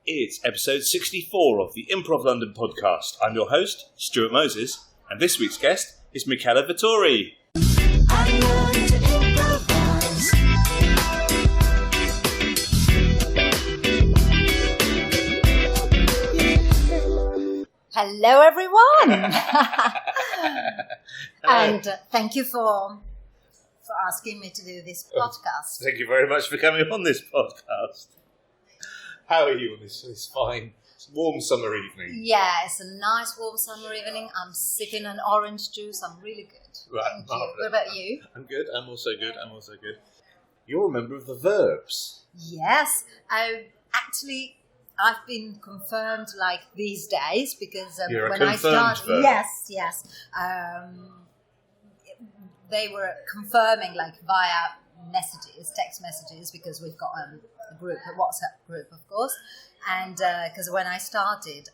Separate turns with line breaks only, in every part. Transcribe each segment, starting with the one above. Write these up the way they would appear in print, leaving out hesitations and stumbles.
It's episode 64 of the Improv London podcast. I'm your host, Stuart Moses, and this week's guest is Mickela Vettori.
Hello, everyone, and thank you for asking me to do this podcast.
Thank you very much for coming on this podcast. How are you on this fine, warm summer evening?
Yeah, it's a nice warm summer evening. I'm sipping an orange juice. I'm really good.
Right,
Thank you. What about you?
I'm good. I'm also good. You're a member of the Verbs.
Yes. I've been confirmed like these days because
You're
when
a
I
confirmed
started,
verb.
yes, they were confirming like via text messages, because we've got a WhatsApp group, of course. And because when I started,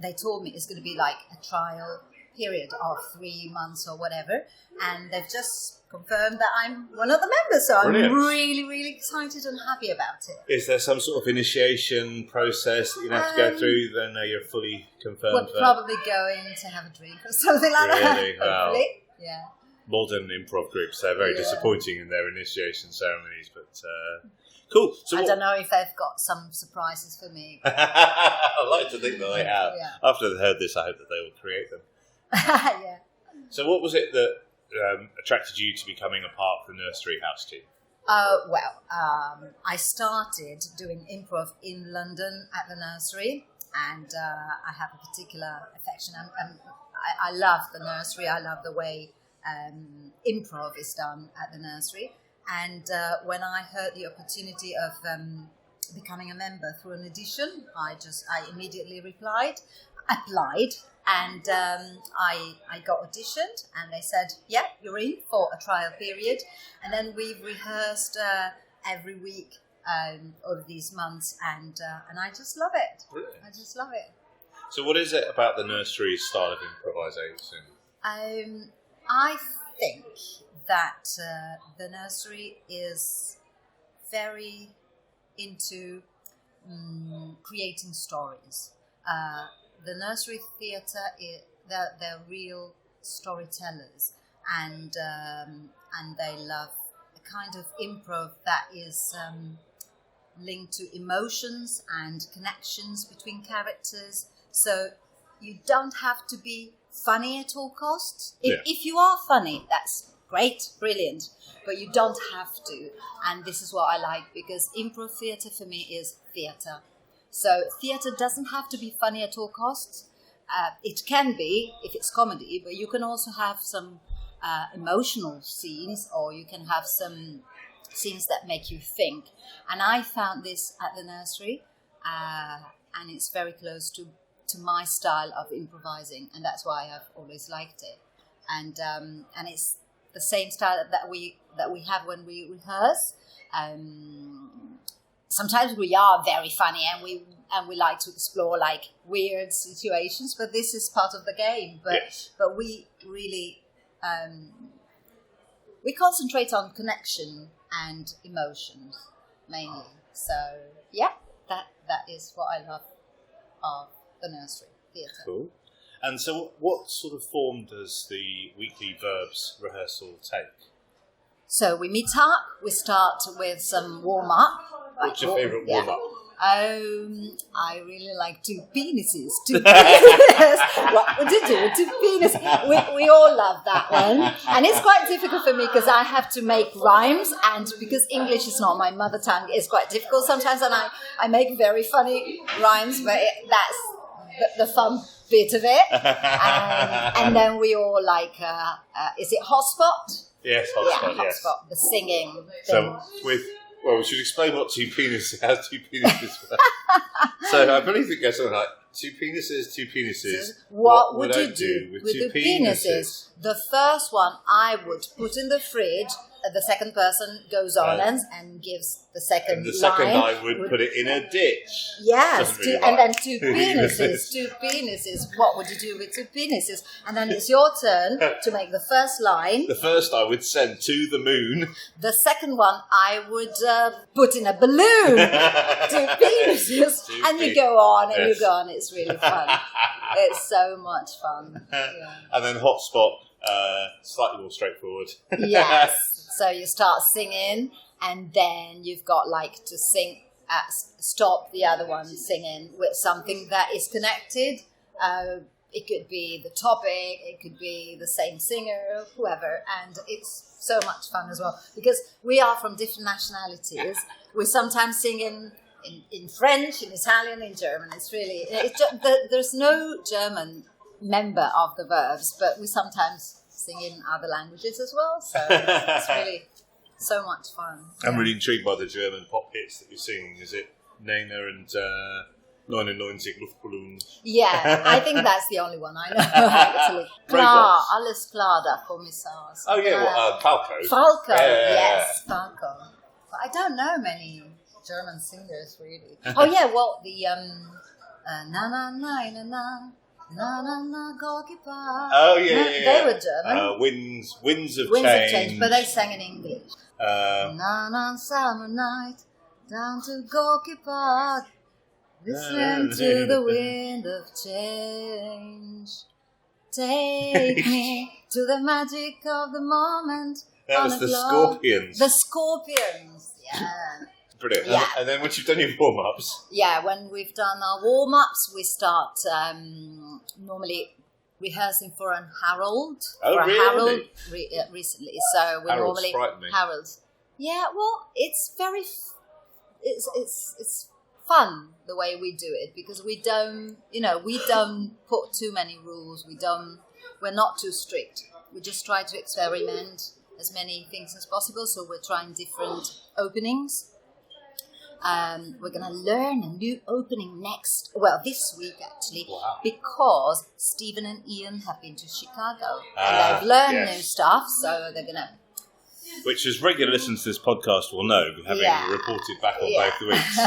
they told me it's going to be like a trial period of 3 months or whatever, and they've just confirmed that I'm one of the members, so I'm really, really excited and happy about it.
Is there some sort of initiation process that you have to go through? Then you're fully confirmed.
We're probably going to have a drink or something like that.
Really? Wow.
Hopefully. Yeah.
Modern improv groups, they're very disappointing in their initiation ceremonies, but cool. So
I don't know if they've got some surprises for me.
I like to think that they have.
Yeah.
After they've heard this, I hope that they will create them.
Yeah.
So what was it that attracted you to becoming a part of the nursery house team?
I started doing improv in London at the nursery, and I have a particular affection. I love the nursery. I love the way improv is done at the nursery. And when I heard the opportunity of becoming a member through an audition, I immediately applied, and I got auditioned, and they said, "Yeah, you're in for a trial period." And then we've rehearsed every week over these months, and I just love it.
Brilliant.
I just love it.
So what is it about the nursery style of improvisation?
I think that the nursery is very into creating stories. The nursery theatre, they're real storytellers, and they love a kind of improv that is linked to emotions and connections between characters. So you don't have to be funny at all costs. If you are funny, that's great, brilliant, but you don't have to. And this is what I like, because improv theatre for me is theatre. So theatre doesn't have to be funny at all costs. It can be if it's comedy, but you can also have some emotional scenes, or you can have some scenes that make you think. And I found this at the nursery, and it's very close to my style of improvising, and that's why I've always liked it. And it's the same style that we have when we rehearse. Sometimes we are very funny, and we like to explore like weird situations, but this is part of the game. But we really we concentrate on connection and emotions mainly. So yeah, that is what I love of the nursery theatre.
Cool. And so what sort of form does the weekly Verbs rehearsal take?
So we meet up, we start with some warm-up.
What's your favourite warm-up?
I really like two penises. What would you do with two penises? We all love that one. And it's quite difficult for me because I have to make rhymes, and because English is not my mother tongue, it's quite difficult sometimes, and I make very funny rhymes, but that's the fun bit of it. And then we all like, is it Hotspot?
Yes, Hotspot,
yeah,
yes.
Hotspot, the singing
thing. Well, we should explain what two penises were. So I believe it goes something like, two penises.
What would you do with two penises? The first one I would put in the fridge. The second person goes on and gives the second line.
And the second I would put it in a ditch.
Yes, and then two penises. What would you do with two penises? And then it's your turn to make the first line.
The first I would send to the moon.
The second one I would put in a balloon. Two penises. And you go on and you go on. It's really fun. It's so much fun. Yeah.
And then hotspot, slightly more straightforward.
Yes. So you start singing, and then you've got like to sing, stop the other one singing with something that is connected. It could be the topic, it could be the same singer, whoever, and it's so much fun as well because we are from different nationalities. We sometimes sing in French, in Italian, in German. There's no German member of the verbs, but we sometimes sing in other languages as well. So it's really so much fun.
I'm really intrigued by the German pop hits that you're singing. Is it Nena and 99 Luftballons?
Yeah, I think that's the only one I know, actually. Klar, alles klar da, Kommissar.
Oh, yeah, Falco.
Falco, yes, Falco. But I don't know many German singers, really. Oh, yeah, well, the na na na na na na na na Gorky Park.
Oh, yeah.
They were German.
Winds of
Winds
Change.
of Change, but they sang in English. Na na summer night, down to Gorky Park. Listen to the wind of change. Take me to the magic of the moment.
That was the Scorpions.
The Scorpions, yeah.
Brilliant.
Yeah.
And then once you've done your warm-ups...
Yeah, when we've done our warm-ups, we start normally rehearsing for an Harold.
Oh,
for a
really?
Harold recently. So we
Harold's
normally...
frightened me.
Harold's. Yeah, well, it's very... It's fun the way we do it because we don't put too many rules. We're not too strict. We just try to experiment as many things as possible. So we're trying different openings. We're going to learn a new opening this week actually, because Stephen and Ian have been to Chicago and they've learned new stuff. So they're going to.
Which, as regular listeners to this podcast will know, having reported back on both the weeks. So,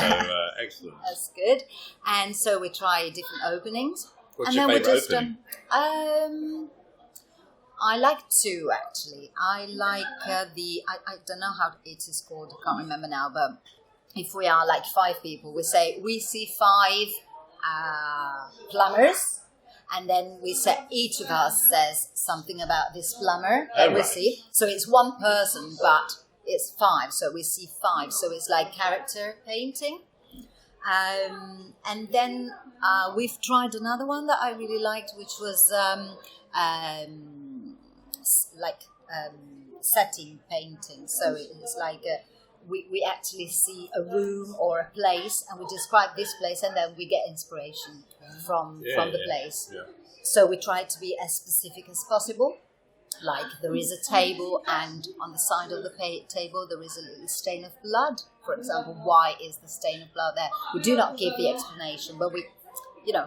excellent.
That's good. And so we try different openings.
What's your favourite opening?
I like two, actually. I like I don't know how it is called, I can't remember now, but if we are like 5 people, we say, we see 5 plumbers. And then each of us says something about this plumber that we see. So it's one person, but it's 5. So we see 5. So it's like character painting. And then we've tried another one that I really liked, which was setting painting. So it's like we actually see a room or a place, and we describe this place, and then we get inspiration from the place. Yeah. So we try to be as specific as possible. Like there is a table, and on the side of the table there is a little stain of blood. For example, why is the stain of blood there? We do not give the explanation, but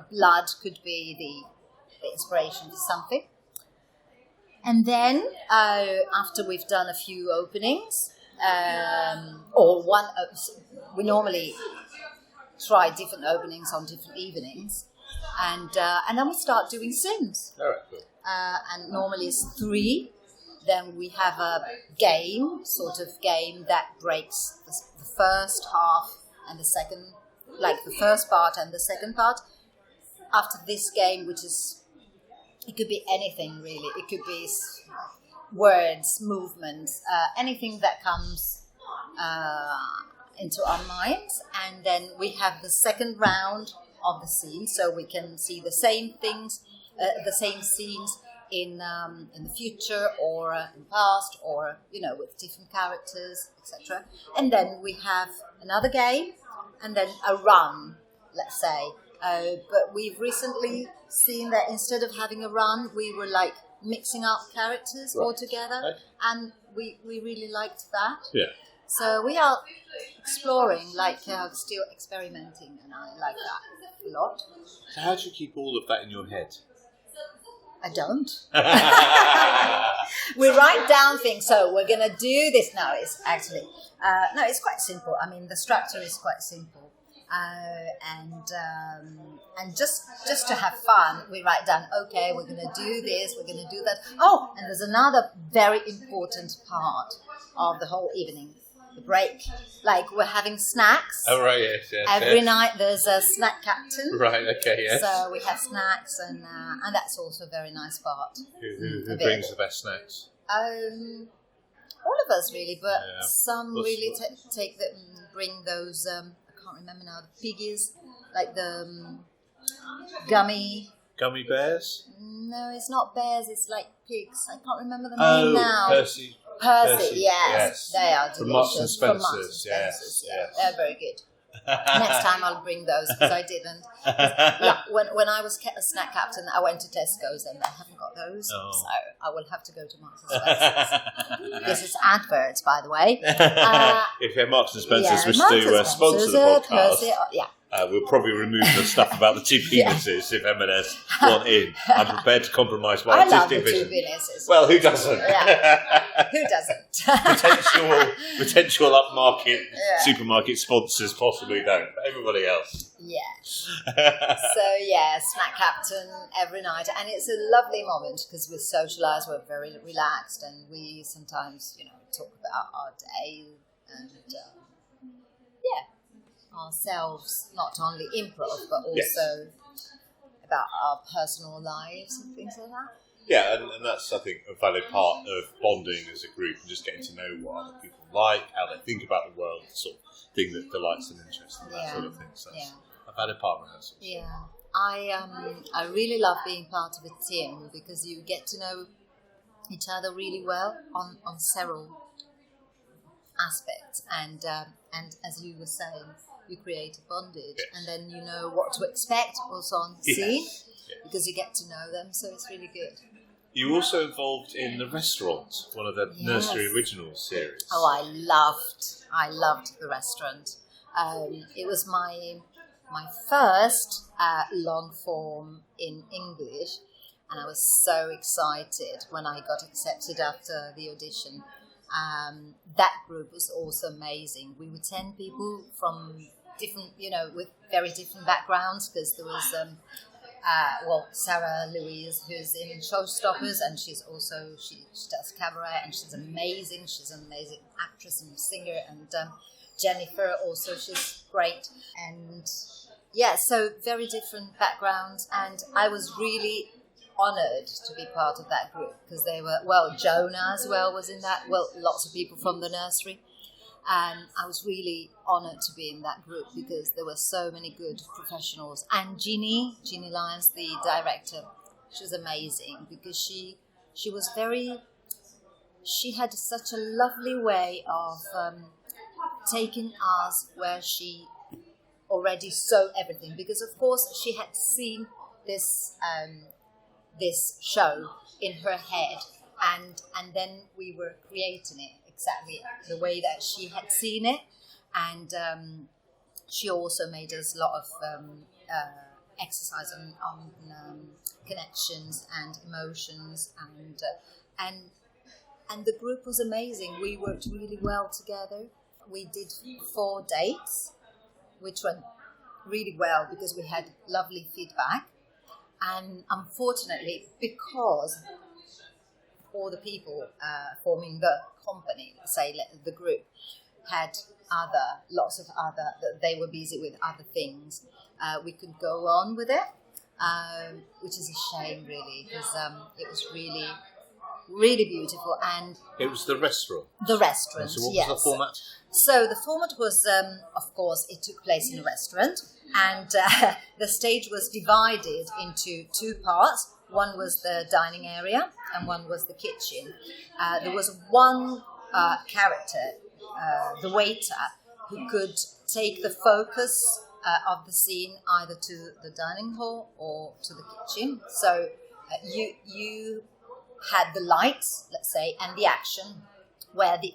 blood could be the inspiration for something. And then after we've done a few openings, we normally try different openings on different evenings, and then we start doing sims.
All right, cool.
And normally it's 3. Then we have a sort of game that breaks the first half and the second, like the first part and the second part. After this game, it could be anything really. It could be words, movements, anything that comes into our minds. And then we have the second round of the scene, so we can see the same things, the same scenes in the future or in the past, or with different characters, etc. And then we have another game, and then a run, let's say. But we've recently seen that instead of having a run, we were like mixing up characters all together, and we really liked that. Yeah. So we are exploring, still experimenting, and I like that a lot.
So how do you keep all of that in your head?
I don't. We write down things. So we're going to do this now. It's actually it's quite simple. I mean, the structure is quite simple, and just to have fun, we write down. Okay, we're going to do this. We're going to do that. Oh, and there's another very important part of the whole evening. the break. Like we're having snacks.
Oh, right, yes.
Every night there's a snack captain.
Right, okay, yes.
So we have snacks, and that's also a very nice part.
Who brings the best snacks?
All of us really, but some really bring those. I can't remember now. The piggies, like the gummy
bears.
No, it's not bears. It's like pigs. I can't remember the name now.
Percy,
yes, they are delicious.
From Marks and Spencer's,
yes. They're very good. Next time I'll bring those because I didn't. When I was a snack captain, I went to Tesco's and they haven't got those, so I will have to go to Marks and Spencer's. This is adverts, by the way.
If Marks and Spencer's wish to sponsor the podcast, we'll probably remove the stuff about the two penises if M&S want in. I'm prepared to compromise my artistic vision.
Two penises.
Well, who doesn't?
Who doesn't?
potential upmarket supermarket sponsors possibly don't, but everybody else.
Yeah. So snack captain every night, and it's a lovely moment because we socialise. We're very relaxed, and we sometimes, talk about our day and ourselves, not only improv but also about our personal lives and things like that.
Yeah, and that's, I think, a valid part of bonding as a group and just getting to know what other people like, how they think about the world, the sort of thing that delights and interests them, that sort of thing. So that's a valid part of it.
Yeah. I really love being part of a team because you get to know each other really well on several aspects, and as you were saying, you create a bondage, and then you know what to expect also on scene because you get to know them, so it's really good.
You were also involved in the restaurant, one of the Nursery Originals series.
Oh, I loved the restaurant. It was my first long form in English, and I was so excited when I got accepted after the audition. That group was also amazing. We were 10 people from different, with very different backgrounds, because there was Sarah Louise, who's in Showstoppers, and she does cabaret, and she's amazing. She's an amazing actress and singer, and Jennifer also, she's great. And so very different backgrounds, and I was really honoured to be part of that group because they were, Jonah as well was in that, lots of people from the nursery, and I was really honoured to be in that group because there were so many good professionals. And Jeannie Lyons, the director, she was amazing because she had such a lovely way of taking us where she already saw everything, because of course she had seen this show in her head, and then we were creating it exactly the way that she had seen it, and she also made us a lot of exercise on connections and emotions, and the group was amazing. We worked really well together. We did 4 dates, which went really well because we had lovely feedback. And unfortunately, because all the people forming the company, say the group, had lots of other, they were busy with other things, we could go on with it, which is a shame really, because it was really, really beautiful. And
it was the restaurant.
The restaurant,
so what was the format?
So the format was, of course, it took place in a restaurant, and the stage was divided into 2 parts. One was the dining area, and one was the kitchen. There was one character, the waiter, who could take the focus of the scene either to the dining hall or to the kitchen. So you had the lights, let's say, and the action where the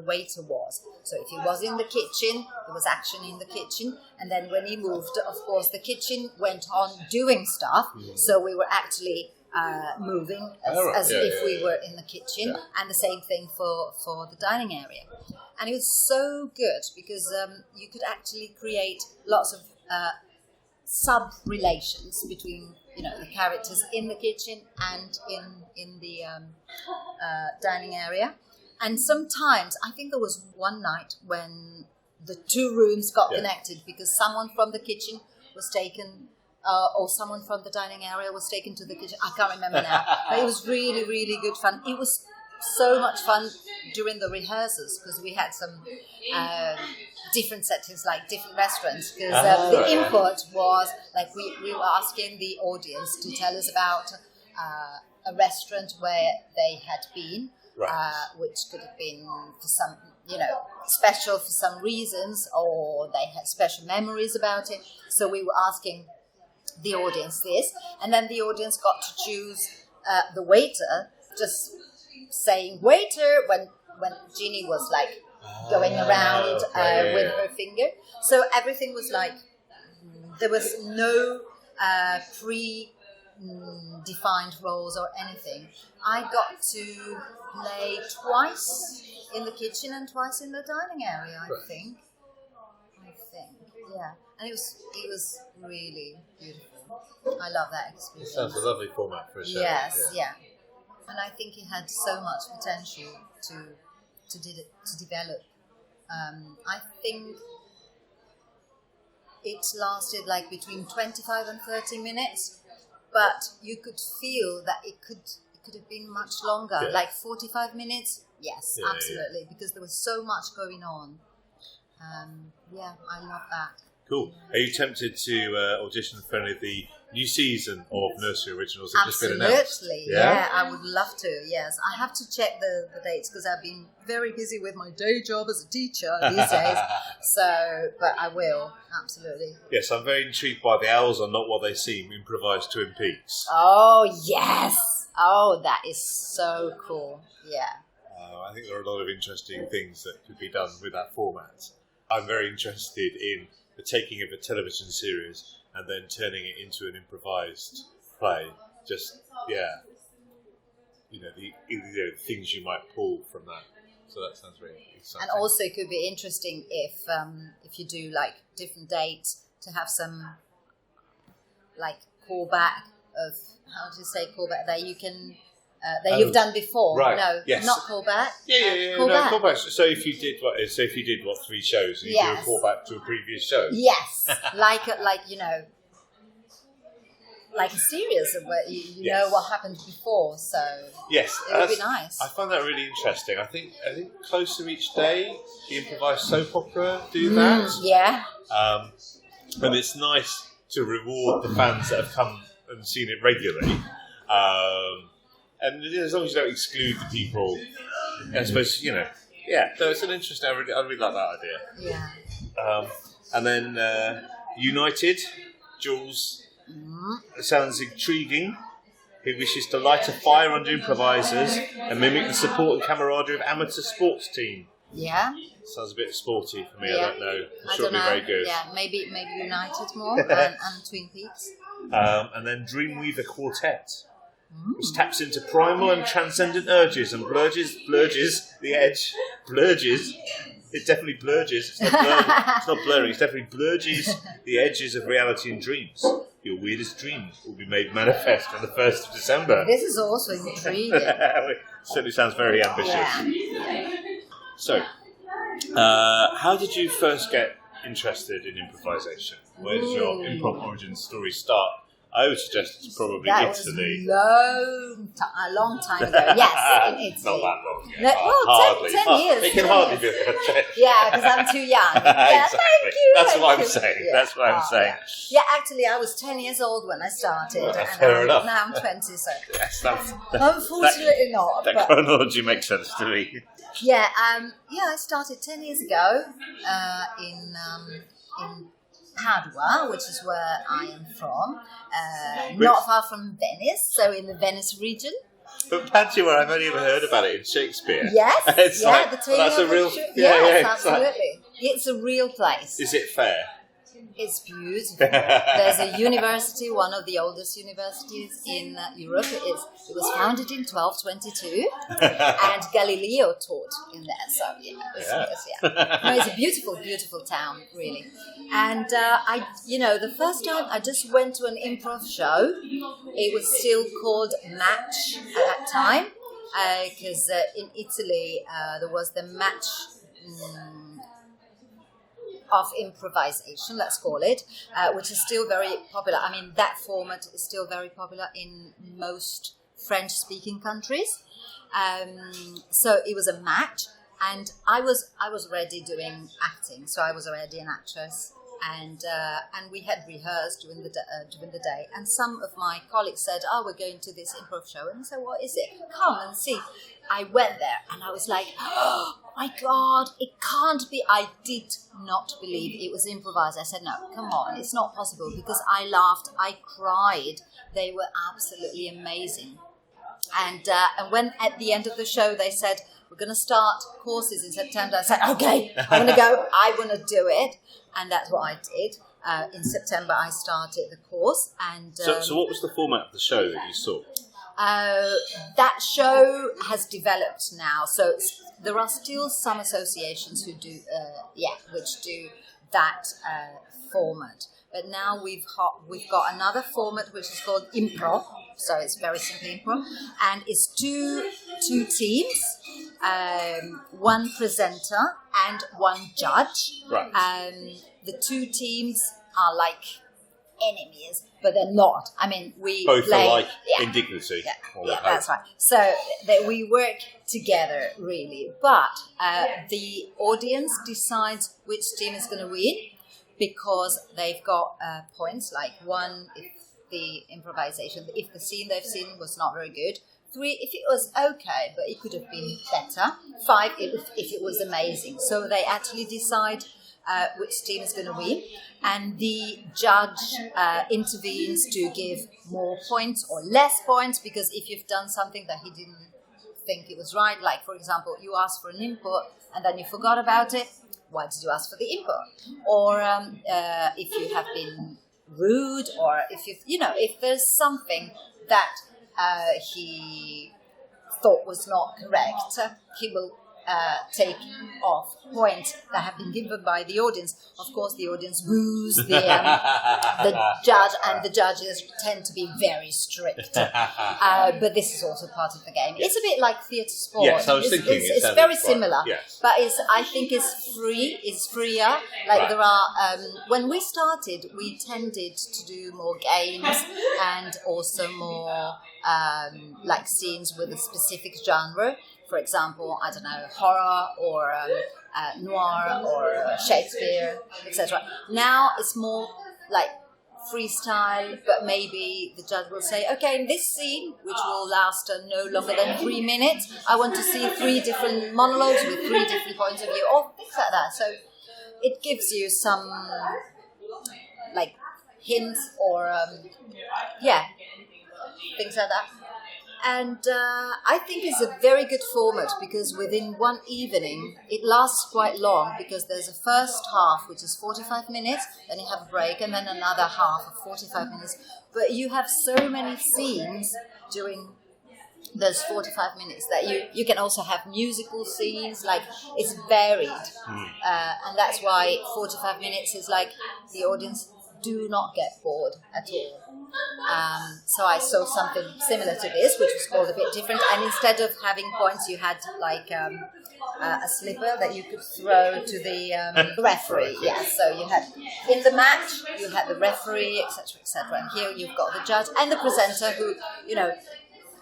waiter was. So if he was in the kitchen, there was action in the kitchen, and then when he moved, of course, the kitchen went on doing stuff. So we were actually moving as if we were in the kitchen, and the same thing for the dining area. And it was so good because you could actually create lots of sub-relations between the characters in the kitchen and in the dining area. And sometimes, I think there was one night when the two rooms got connected because someone from the kitchen was taken, or someone from the dining area was taken to the kitchen. I can't remember now. But it was really, really good fun. It was so much fun during the rehearsals because we had some different settings, like different restaurants. Because the input was like we were asking the audience to tell us about a restaurant where they had been. Right. Which could have been for some, special for some reasons, or they had special memories about it. So we were asking the audience this, and then the audience got to choose the waiter, just saying waiter when Ginny was like going around with her finger. So everything was like, there was no defined roles or anything. I got to play twice in the kitchen and twice in the dining area, I think. Yeah. And it was really beautiful. I love that experience.
It sounds a lovely format for a show.
Yes, yeah. And I think it had so much potential to develop. I think it lasted like between 25 and 30 minutes. But you could feel that it could have been much longer, like 45 minutes. Yes, absolutely, because there was so much going on. I love that.
Cool. Are you tempted to audition for any of the new season of Nursery Originals that just been announced?
Absolutely, yeah, I would love to, yes. I have to check the dates because I've been very busy with my day job as a teacher these days. But I will, absolutely.
Yes, I'm very intrigued by The Owls Are Not What They Seem, improvised Twin Peaks.
Oh, yes. Oh, that is so cool, yeah.
I think there are a lot of interesting things that could be done with that format. I'm very interested in the taking of a television series and then turning it into an improvised play. Just, the things you might pull from that. So that sounds really exciting.
And also, it could be interesting if you do like different dates to have some like callback of, how do you say callback, that you can you've done before.
Right.
No,
yes.
not callback.
Yeah. Callback. So if you did 3 shows, and you do a callback to a previous show.
Yes, like a series of where you know what happened before. So
yes,
it would be nice.
I find that really interesting. I think Closer Each Day, the improvised soap opera, do that.
Yeah.
And it's nice to reward the fans that have come and seen it regularly. And as long as you don't exclude the people, I suppose, so it's an interesting, I really like that idea.
Yeah.
And then United, Jules, sounds intriguing. He wishes to light a fire under improvisers and mimic the support and camaraderie of amateur sports team.
Yeah.
Sounds a bit sporty for me, I don't know. I'm sure it'll be very good.
Yeah, maybe United more and Twin Peaks.
And then Dreamweaver Quartet, which taps into primal and transcendent urges and blurges the edge. Blurges. It definitely blurges. It's not blurring. It definitely blurges the edges of reality and dreams. Your weirdest dream will be made manifest on the 1st of December.
This is also intriguing.
Certainly sounds very ambitious. Yeah. So, how did you first get interested in improvisation? Where did your improv origin story start? I would suggest it's probably Italy.
A long time ago. Yes, in Italy.
Not that long. Yeah.
Hardly. 10 years.
It can hardly be a check.
Yeah, because I'm too young. Yeah,
exactly.
Thank you.
That's what I'm saying.
Yeah.
That's what I'm saying.
Yeah, actually, I was 10 years old when I started.
Fair enough.
Now I'm 20, so.
Yes,
Unfortunately not.
That chronology makes sense to me.
Yeah, I started 10 years ago in Padua, which is where I am from, not far from Venice, so in the Venice region.
But Padua, I've only ever heard about it in Shakespeare.
Yes, the tale
that's a real.
Yes, absolutely. It's a real place.
Is it fair?
It's beautiful. There's a university, one of the oldest universities in Europe. It was founded in 1222, and Galileo taught in there. So it's a beautiful, beautiful town, really. And the first time I just went to an improv show. It was still called Match at that time. because in Italy there was the match of improvisation, let's call it, which is still very popular. I mean, that format is still very popular in most French-speaking countries. So it was a match, and I was already doing acting, so I was already an actress, and we had rehearsed during the day. And some of my colleagues said, "Oh, we're going to this improv show," and I said, "What is it? Come and see." I went there, and I was like, "Oh my God, it can't be!" I did not believe it was improvised. I said, "No, come on, it's not possible," because I laughed, I cried. They were absolutely amazing. And when at the end of the show they said, "We're going to start courses in September," I said, "Okay, I'm going to go. I want to do it." And that's what I did. In September, I started the course. And
so what was the format of the show that you saw?
That show has developed now. So there are still some associations who do, which do that format. But now we've got another format which is called Improv. So it's very simply Improv, and it's two teams, one presenter and one judge.
Right.
The two teams are like enemies, but they're not. I mean, we
both
play,
are like indignity.
Yeah, that's right. So that we work together, really. But the audience decides which team is going to win, because they've got points, like 1 if the improvisation, if the scene they've seen was not very good, 3 if it was okay but it could have been better, 5 if it was amazing. So they actually decide which team is going to win, and the judge intervenes to give more points or less points, because if you've done something that he didn't think it was right, like for example you asked for an input and then you forgot about it, why did you ask for the input? Or if you have been rude, or if there's something that he thought was not correct, he will take off points that have been given by the audience. Of course, the audience boos the judge, and the judges tend to be very strict. But this is also part of the game. It's a bit like theatre sport.
Yes, I was thinking
it's very similar.
Yes.
But I think it's free. It's freer. Like right. There are. When we started, we tended to do more games and also more like scenes with a specific genre. For example, I don't know, horror or noir or Shakespeare, etc. Now it's more like freestyle, but maybe the judge will say, okay, in this scene, which will last no longer than 3 minutes, I want to see 3 different monologues with 3 different points of view, or things like that. So it gives you some like hints or things like that. And I think it's a very good format, because within one evening, it lasts quite long, because there's a first half, which is 45 minutes, then you have a break, and then another half of 45 minutes. But you have so many scenes during those 45 minutes that you can also have musical scenes, like it's varied. And that's why 45 minutes is like the audience do not get bored at all. So I saw something similar to this, which was called a bit different. And instead of having points, you had like a slipper that you could throw to the referee. Yeah, so you had in the match, you had the referee, etc., etc. And here you've got the judge and the presenter who,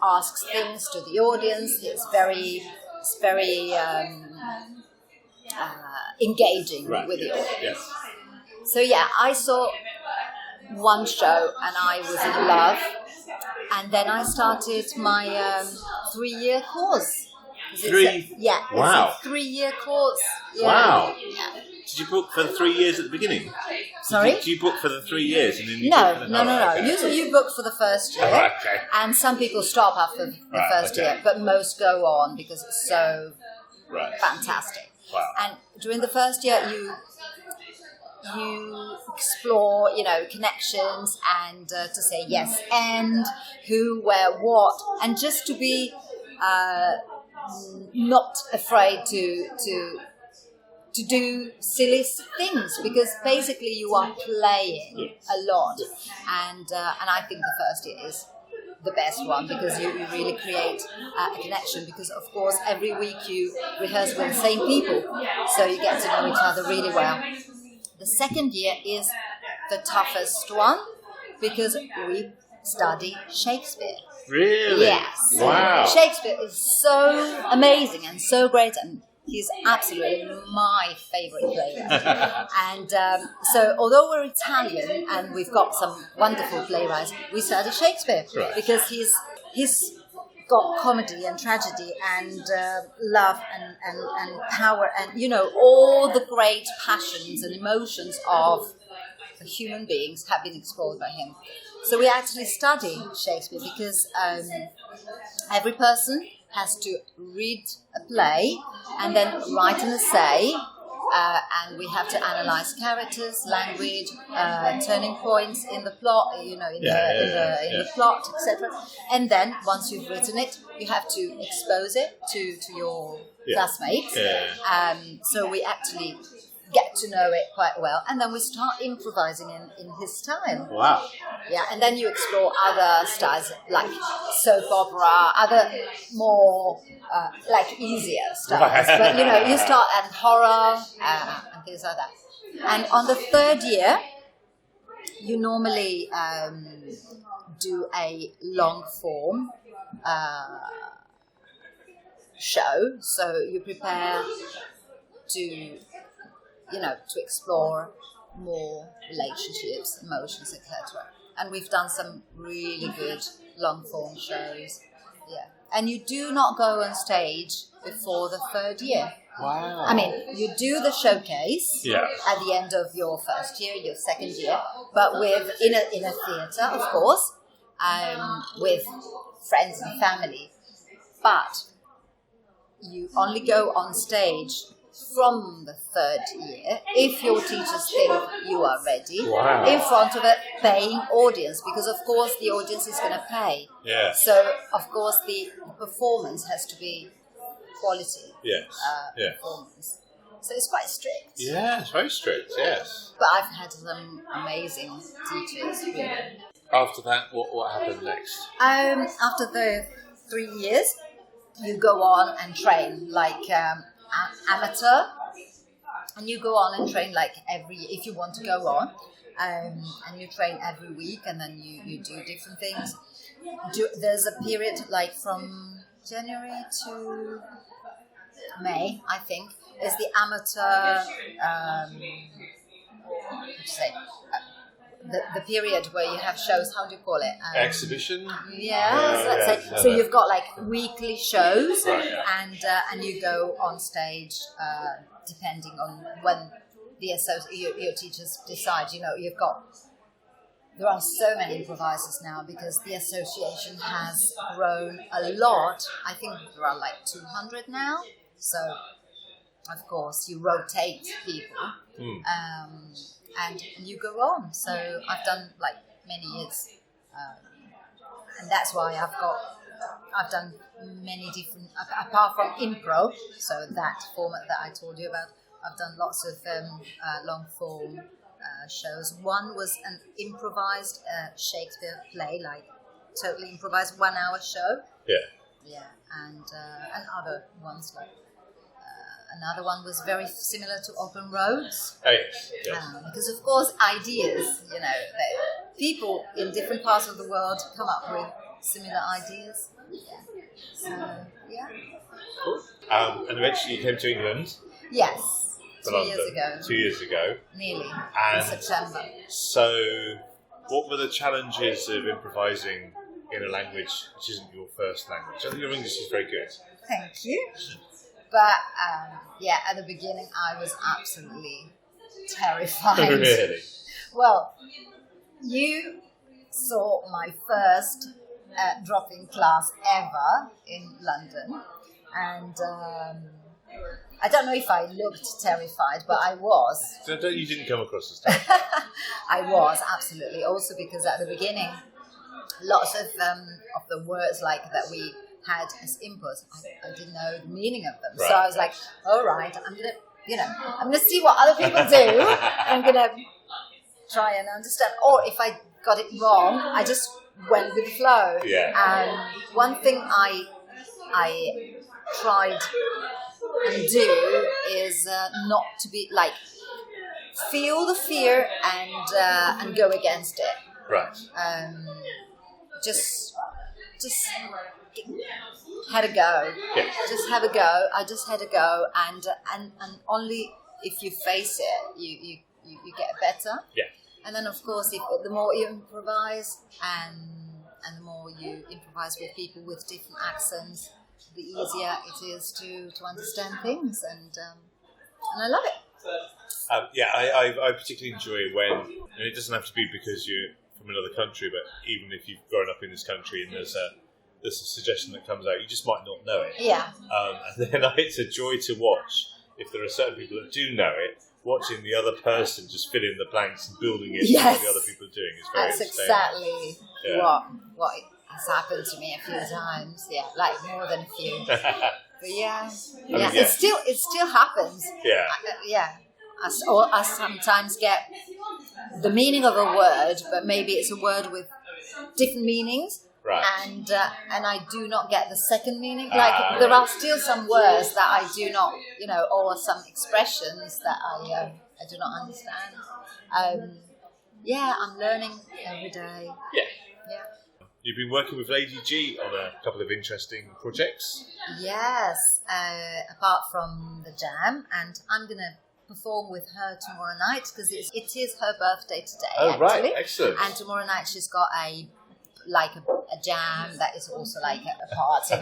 asks things to the audience. It's very engaging with the audience. Yes. So yeah, I saw one show and I was in love, and then I started my 3-year course.
Wow.
It's a 3-year course. Yeah.
Wow.
Yeah.
Did you book for the 3 years at the beginning?
Sorry?
Did you book for the 3 years? And then you
No.
Okay.
You book for the first year,
okay.
And some people stop after the first year, but most go on because it's so fantastic.
Wow.
And during the first year, you explore, connections, and to say yes and who, where, what, and just to be not afraid to do silly things, because basically you are playing a lot, and I think the first year is the best one, because you really create a connection, because of course every week you rehearse with the same people, so you get to know each other really well. The second year is the toughest one because we study Shakespeare.
Really?
Yes.
Wow.
Shakespeare is so amazing and so great, and he's absolutely my favourite playwright. And so although we're Italian and we've got some wonderful playwrights, we study Shakespeare because he's got comedy and tragedy and love and power and, you know, all the great passions and emotions of the human beings have been explored by him. So we actually study Shakespeare because every person has to read a play and then write an essay, and we have to analyze characters, language, turning points in the plot, you know, in the plot, etc. And then once you've written it, you have to expose it to your classmates. So we actually get to know it quite well, and then we start improvising in his style.
Wow.
Yeah, and then you explore other styles like soap opera, other more like easier styles. But you know, you start at horror and things like that. And on the third year, you normally do a long form show. So you prepare to explore more relationships, emotions, etc. And we've done some really good long form shows. Yeah. And you do not go on stage before the third year.
Wow.
I mean, you do the showcase at the end of your first year, your second year, but in a theatre, of course, with friends and family. But you only go on stage from the third year if your teachers think you are ready in front of a paying audience, because of course the audience is going to pay.
Yeah.
So of course the performance has to be quality. Performance. So it's quite strict.
Yeah, it's very strict. Yes.
But I've had some amazing teachers. Really.
After that, what happened next?
After the 3 years, you go on and train like amateur, and you go on and train like if you want to go on, and you train every week, and then you do different things. There's a period like from January to May, I think, is the amateur the period where you have shows. How do you call it?
Exhibition.
So you've got like weekly shows, and you go on stage depending on when your teachers decide. You know, there are so many improvisers now because the association has grown a lot. I think there are like 200 now. So of course you rotate people. And you go on. So I've done like many years, and that's why I've done many different, apart from improv, so that format that I told you about, I've done lots of long form shows. One was an improvised Shakespeare play, like totally improvised 1 hour show. And other ones like. Another one was very similar to Open Roads.
Oh, yes.
Because, of course, ideas, you know, people in different parts of the world come up with similar ideas. So,
Cool. And eventually you came to England?
Yes. 2 years ago.
2 years ago.
Nearly.
And
in September.
So, what were the challenges of improvising in a language which isn't your first language? I think your English is very good.
Thank you. But, at the beginning, I was absolutely terrified.
Really?
Well, you saw my first drop-in class ever in London. And I don't know if I looked terrified, but I was.
So you didn't come across as terrified?
I was, absolutely. Also because at the beginning, lots of the words like that we had as input, I didn't know the meaning of them. Right. So I was like, all right, I'm gonna see what other people do. I'm gonna try and understand. Or if I got it wrong, I just went with the flow.
Yeah.
One thing I tried and do is not to be like feel the fear and go against it.
Right.
Just had a go.
Yeah.
Just have a go. I just had a go, and only if you face it, you get better.
Yeah.
And then, of course, the more you improvise, and the more you improvise with people with different accents, the easier it is to understand things, and I love it.
I particularly enjoy when, and it doesn't have to be because you're from another country, but even if you've grown up in this country and there's a suggestion that comes out, you just might not know it.
Yeah.
And then it's a joy to watch if there are certain people that do know it. Watching the other person just fill in the blanks and building it to what the other people are doing is very
That's
entertaining.
exactly what has happened to me a few times. Yeah, like more than a few. But it still happens.
Yeah.
I sometimes get the meaning of a word, but maybe it's a word with different meanings.
Right.
And I do not get the second meaning. Like there are still some words that I do not, or some expressions that I do not understand. I'm learning every day. Yeah.
You've been working with Lady G on a couple of interesting projects.
Yes. Apart from the jam, and I'm gonna perform with her tomorrow night because it is her birthday today.
Oh,
actually.
right, excellent.
And tomorrow night she's got a jam that is also like a party.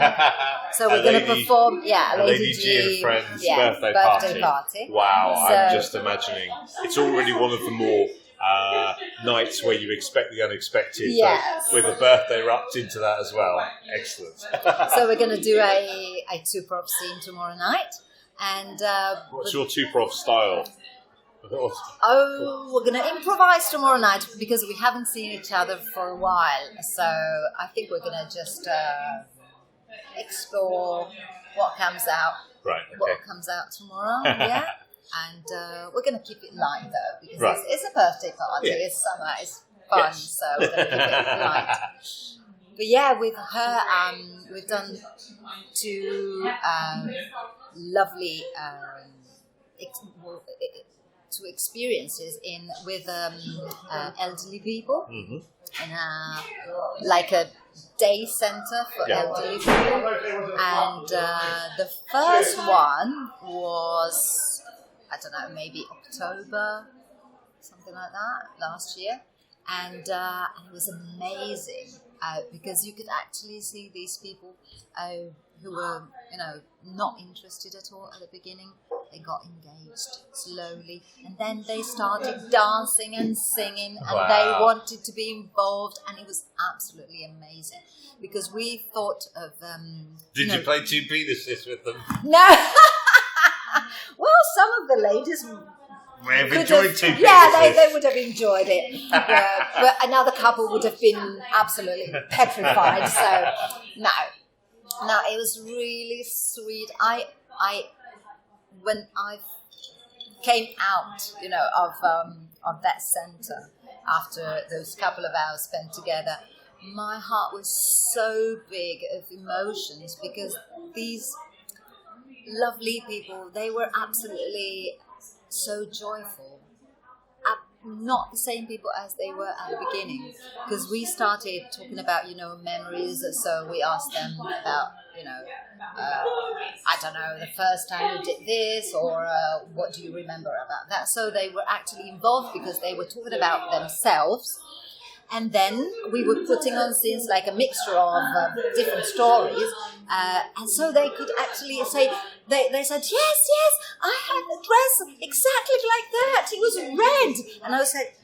So we're going to perform,
Lady G and Friends birthday party. Wow, so, I'm just imagining. It's already one of the more nights where you expect the unexpected.
Yes.
With a birthday wrapped into that as well. Excellent.
So we're going to do a two-prop scene tomorrow night. And
what's your two-prop style?
We're going to improvise tomorrow night because we haven't seen each other for a while. So I think we're going to just explore what comes out.
Right. Okay.
What comes out tomorrow, yeah. And we're going to keep it light though because it's a birthday party. Yeah. It's summer. It's fun, so we're going to keep it light. But yeah, with her, we've done two lovely two experiences with elderly people in like a day center for elderly people, and the first one was, I don't know, maybe October, something like that, last year, and it was amazing because you could actually see these people who were, not interested at all at the beginning. They got engaged slowly, and then they started dancing and singing, and they wanted to be involved, and it was absolutely amazing because we thought of.
Did you play two penises with them?
No. Well, some of the ladies
may have enjoyed two penises.
Yeah, they would have enjoyed it, but another couple would have been absolutely petrified. So no, it was really sweet. When I came out, of that center after those couple of hours spent together, my heart was so big of emotions because these lovely people, they were absolutely so joyful. Not the same people as they were at the beginning, because we started talking about, memories. So we asked them about, I don't know, the first time you did this, or what do you remember about that? So they were actually involved because they were talking about themselves. And then we were putting on scenes like a mixture of different stories. And so they could actually say, they said, yes, I had a dress exactly like that. It was red. And I was like,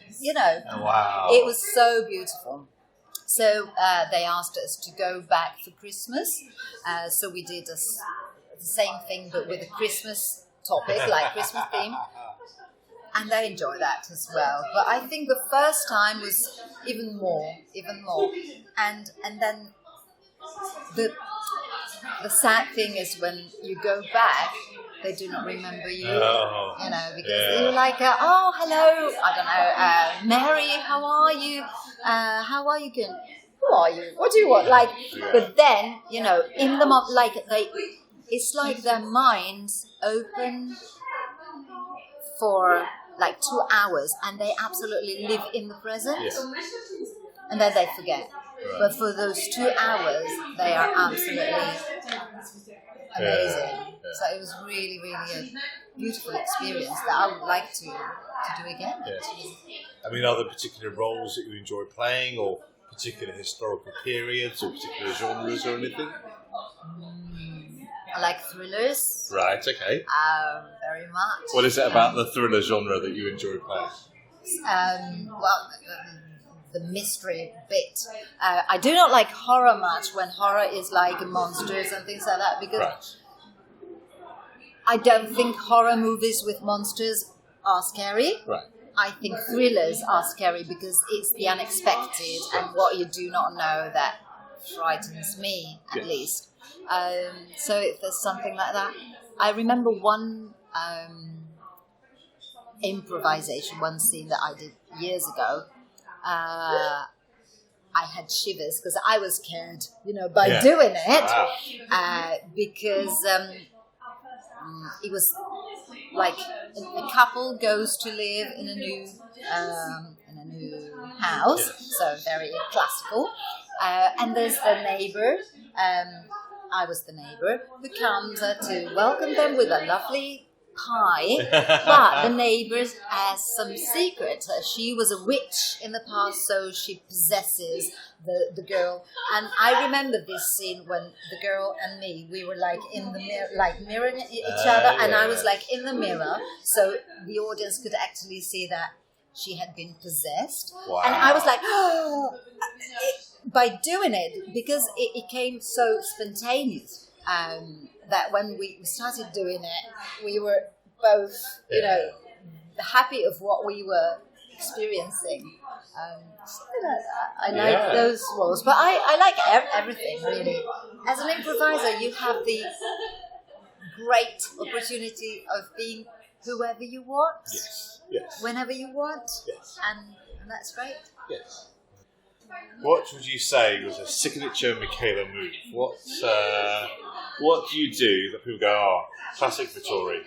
wow.
It was so beautiful. So they asked us to go back for Christmas. So we did the same thing, but with a Christmas topic, like Christmas theme. And they enjoy that as well. But I think the first time was even more. And then the sad thing is when you go back, they do not remember you. Because you're like, oh, hello, I don't know, Mary, how are you? How are you going? who are you? What do you want? Like, but then, you know, in the it's like their minds open for like 2 hours, and they absolutely live in the present, and then they forget. Right. But for those 2 hours, they are absolutely amazing. So it was really, really a beautiful experience that I would like to do again.
I mean, are there particular roles that you enjoy playing, or particular historical periods, or particular genres, or anything?
I like thrillers.
Right, okay.
Very much.
What is it about the thriller genre that you enjoy playing?
The mystery bit. I do not like horror much, when horror is like monsters and things like that, because I don't think horror movies with monsters are scary.
Right.
I think thrillers are scary because it's the unexpected and what you do not know that frightens me, at least. So if there's something like that. I remember one improvisation, one scene that I did years ago. I had shivers because I was scared, by doing it, because it was like a couple goes to live in a new house, so very classical, and there's the neighbor. I was the neighbor who comes to welcome them with a lovely pie, but the neighbor has some secret. She was a witch in the past, so she possesses the girl. And I remember this scene when the girl and me, we were like in the mirror, like mirroring each other, and I was like in the mirror, so the audience could actually see that she had been possessed.
Wow.
And I was like, oh, by doing it, because it came so spontaneous. That when we started doing it, we were both, happy of what we were experiencing. I like those roles, but I like everything, really. As an improviser, you have the great opportunity of being whoever you want, whenever you want, and that's great.
Yes. What would you say was a signature Mickela move? What do you do that people go, oh, classic Vettori?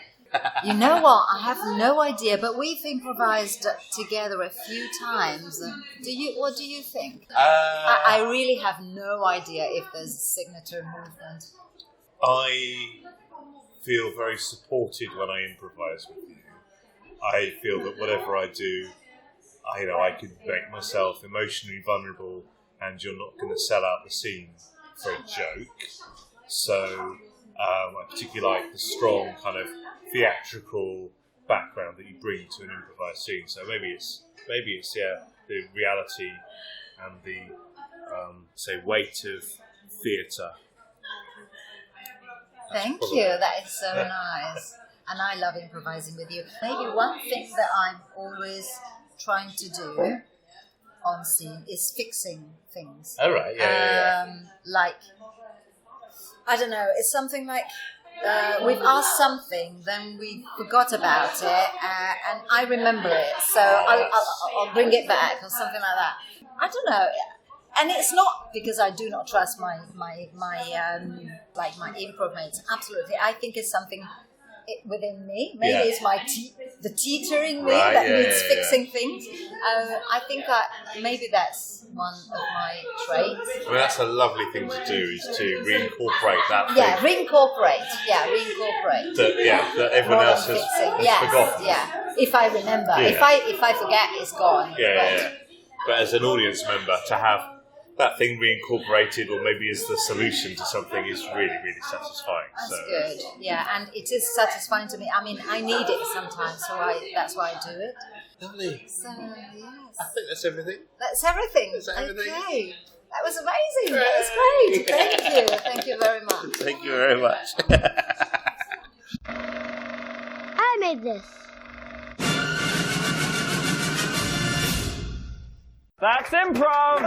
You know what? I have no idea, but we've improvised together a few times. What do you think? I really have no idea if there's a signature movement.
I feel very supported when I improvise with you. I feel that whatever I do, I could make myself emotionally vulnerable, and you're not going to sell out the scene for a joke. So I particularly like the strong kind of theatrical background that you bring to an improvised scene. So maybe it's the reality and the weight of theatre.
Thank you. That is so nice, and I love improvising with you. Maybe one thing that I'm always trying to do on scene is fixing things.
Oh, right,
like, I don't know, it's something like we've asked something, then we forgot about it, and I remember it, so I'll bring it back or something like that. I don't know, and it's not because I do not trust my improv mates. Absolutely, I think it's something within me. Maybe it's the teacher in me that needs fixing things. I think maybe that's one of my traits.
I mean, that's a lovely thing to do, is to reincorporate that thing.
Reincorporate.
That everyone else has forgotten.
If I remember. If I forget, it's gone.
But as an audience member, to have that thing reincorporated, or maybe as the solution to something, is really, really satisfying.
That's good. Yeah, and it is satisfying to me. I mean, I need it sometimes, so that's why I do it.
Lovely.
So, yes.
I think that's everything.
That's everything. Okay. That was amazing. That was great. Thank you. Thank you very much.
Thank you very much.
I made this.
That's improv!